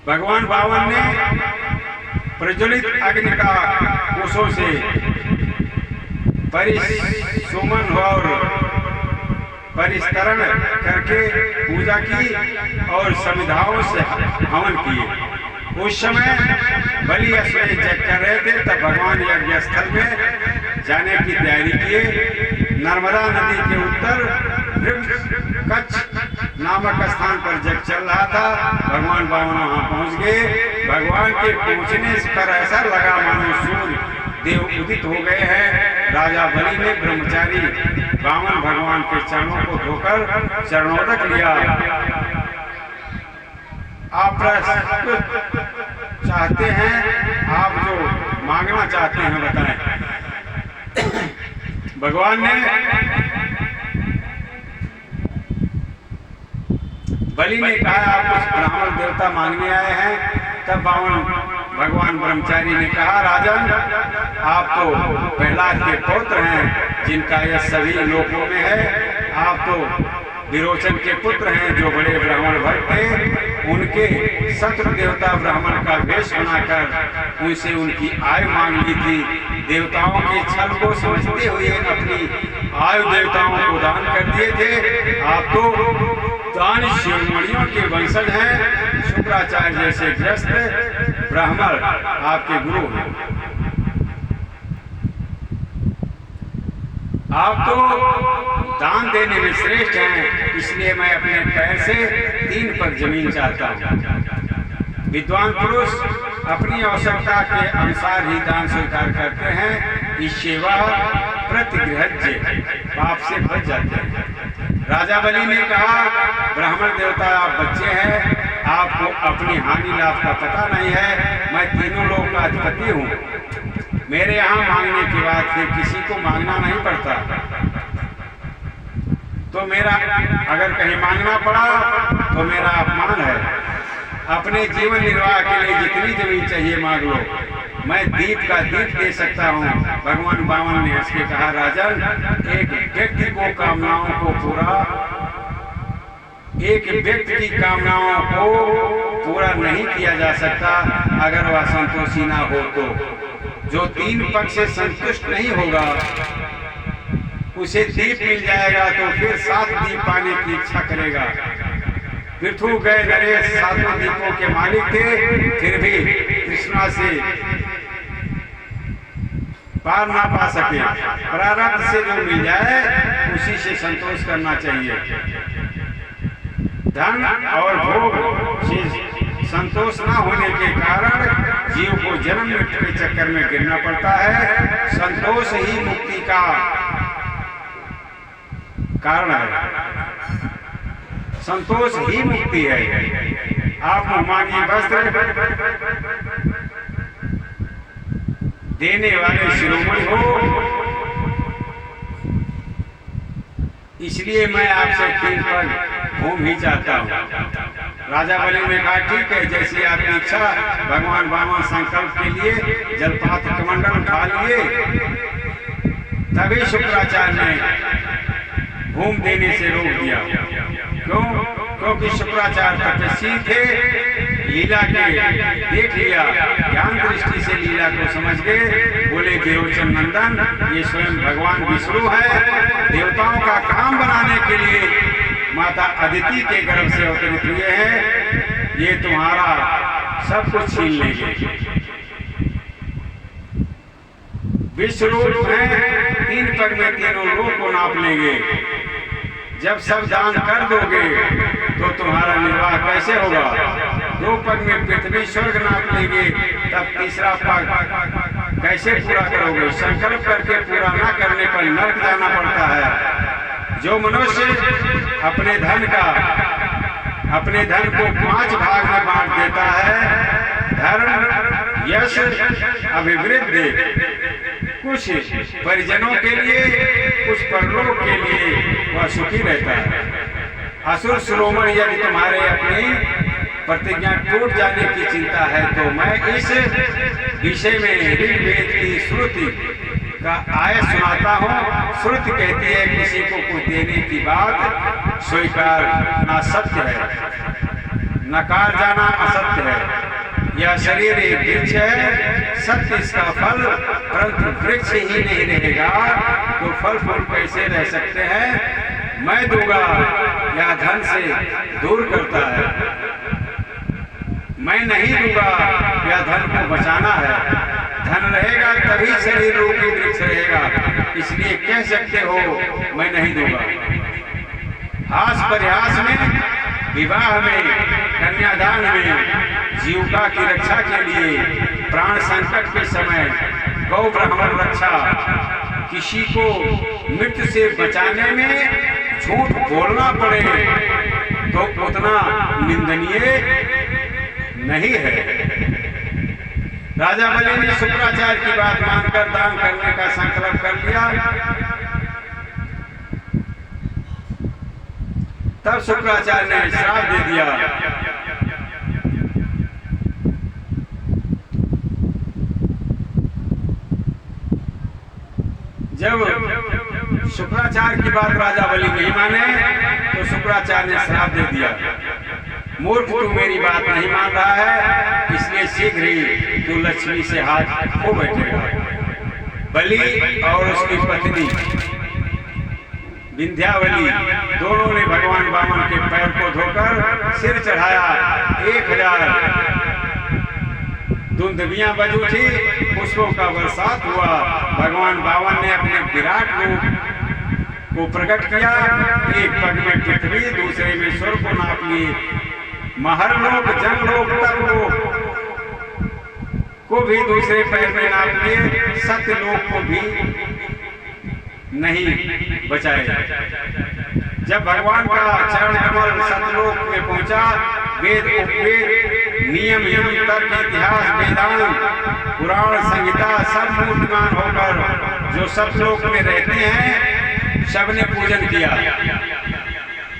भगवान बामन ने प्रज्वलित अग्नि का कोसों से परिसुमन और परिस्तरण करके पूजा की और समिधाओं से हवन किए। उस समय बलि अश्व चेक कर रहे थे, तब भगवान यज्ञ स्थल में जाने की तैयारी किए। नर्मदा नदी के उत्तर कच्छ नामक स्थान पर जग चल रहा था। भगवान बामन वहां पहुंच गए। भगवान के पहुंचने पर ऐसा लगा मानो सूर्य देव उदित हो गए हैं। राजा बलि ने ब्रह्मचारी बामन भगवान के चरणों को धोकर चरणोदक लिया। आप चाहते हैं, आप जो मांगना चाहते हैं बताएं। भगवान ने बलि ने कहा आप कुछ ब्राह्मण देवता मांगने आए हैं। तब भगवान ब्रह्मचारी ने कहा राजन, आप तो प्रहलाद के पुत्र हैं जिनका यह सभी लोकों में है। आप तो विरोचन के पुत्र हैं जो बड़े ब्राह्मण भक्त थे। उनके शत्रु देवता ब्राह्मण का वेश बनाकर उनसे उनकी आयु मांग ली थी। देवताओं के छल को समझते हुए अपनी आयु देवताओं को दान कर दिए थे। आप तो दान शिरोमणियों के वंशज हैं। शुक्राचार्य जैसे ग्रस्त ब्राह्मण आपके गुरु हैं। आप तो दान देने में श्रेष्ठ हैं, इसलिए मैं अपने पैर से 3 पग जमीन चाहता हूँ। विद्वान पुरुष अपनी आवश्यकता के अनुसार ही दान स्वीकार करते हैं। इस सेवा प्रतिगृह्य पाप से बच जाते हैं। राजा बलि ने कहा ब्राह्मण देवता आप बच्चे हैं, आपको अपनी हानि लाभ का पता नहीं है। मैं तीनों लोक का अधिपति हूँ। मेरे यहाँ मांगने के बाद फिर किसी को मांगना नहीं पड़ता। तो मेरा अगर कहीं मांगना पड़ा तो मेरा अपमान है। अपने जीवन निर्वाह के लिए जितनी जमीन चाहिए मांग लो, मैं दीप का दीप दे सकता हूँ। भगवान बामन ने हंस के कहा राजन, एक व्यक्ति की कामनाओं को पूरा नहीं किया जा सकता अगर वह संतोषी ना हो। तो जो 3 पग से संतुष्ट नहीं होगा उसे दीप मिल जाएगा तो फिर 7 दीप पाने की इच्छा करेगा। पृथु गए नरेश 7 दीपों के मालिक थे, फिर भी कृष्णा से पार ना पा सके। प्रारब्ध से जो मिल जाए उसी से संतोष करना चाहिए। धन और भोग से संतोष न होने के कारण जीव को जन्म मृत्यु के चक्कर में गिरना पड़ता है। संतोष ही मुक्ति का कारण है। संतोष ही मुक्ति है। आप मुहमानी वस्त्र देने वाले शिरोमणि हो, इसलिए मैं आपसे 3 पग होम ही चाहता हूँ। राजा बलि ने कहा ठीक है, जैसी आपकी इच्छा। भगवान बामन संकल्प के लिए जलपात्र कमंडल उठा लिए। तभी शुक्राचार्य ने होम देने से रोक दिया। क्यों? क्योंकि शुक्राचार्य तपस्वी थे। लीला के देख लिया, ज्ञान दृष्टि से लीला को समझ गए। बोले देवचन नंदन, ये स्वयं भगवान विष्णु है। देवताओं का काम बनाने के लिए माता अदिति के गर्भ से अवतरित हुए हैं। ये तुम्हारा सब कुछ छीन लेंगे। विश्वरूप है, 3 पग में तीनों लोक को नाप लेंगे। जब सब दान कर दोगे तो तुम्हारा निर्वाह कैसे होगा? 2 पग में पृथ्वी स्वर्ग नाप लेंगे, तब तीसरा पग कैसे पूरा करोगे? संकल्प करके पूरा न करने पर नरक जाना पड़ता है। जो मनुष्य अपने धन को 5 भाग में बांट देता है, धर्म, यश, अभिवृद्धि, कुछ परिजनों के लिए, कुछ परलोक के लिए, वह सुखी रहता है। असुर शिरोमणि, यदि तुम्हारे अपनी प्रतिज्ञा टूट जाने की चिंता है तो मैं इस विषय में ऋग्वेद की श्रुति का आयत सुनाता हूँ। श्रुति कहती है किसी को कुछ देने की बात स्वीकार करना सत्य है। नकार जाना असत्य है। यह शरीर एक वृक्ष है, सत्य इसका फल, परंतु वृक्ष ही नहीं रहेगा तो फल फूल कैसे रह सकते हैं। मैं दूंगा यह धन से दूर करता है, मैं नहीं दूंगा यह धन को बचाना है। धन रहेगा तभी शरीर रूपी वृक्ष रहेगा, इसलिए कह सकते हो मैं नहीं दूंगा। हास परिहास में, विवाह में, कन्यादान में, जीविका की रक्षा के लिए, प्राण संकट के समय गौ ब्राह्मण रक्षा, किसी को मृत्यु से बचाने में झूठ बोलना पड़े तो उतना निंदनीय नहीं है। राजा बलि ने शुक्राचार्य की बात मानकर दान करने का संकल्प कर लिया। तब शुक्राचार्य ने श्राप दे दिया। जब शुक्राचार्य की बात राजा बलि नहीं माने तो शुक्राचार्य ने श्राप दे दिया, मूर्ख तू मेरी बात नहीं मान रहा है, इसलिए शीघ्र ही तू लक्ष्मी से हाथ खो बैठेगा। बलि और उसकी पत्नी विंध्यावली दोनों ने भगवान वामन के पैर को धोकर सिर चढ़ाया। 1000 दुंदुभियां बज उठी, पुष्पों का बरसात हुआ। भगवान वामन ने अपने विराट रूप को प्रकट किया। एक पग में पृथ्वी, दूसरे में स्वर्ग को नाप लिए। महरलोक, जनलोक, तपलोक को भी दूसरे पैर में नाप लिए। सत्यलोक को भी नहीं बचाए। जब भगवान का चरण कमल सतलोक में पहुंचा, वेद उपवेद, नियम यम तर्क इतिहास वेदांत पुराण संहिता सब मूर्तिमान होकर जो सतलोक में रहते हैं सबने पूजन किया।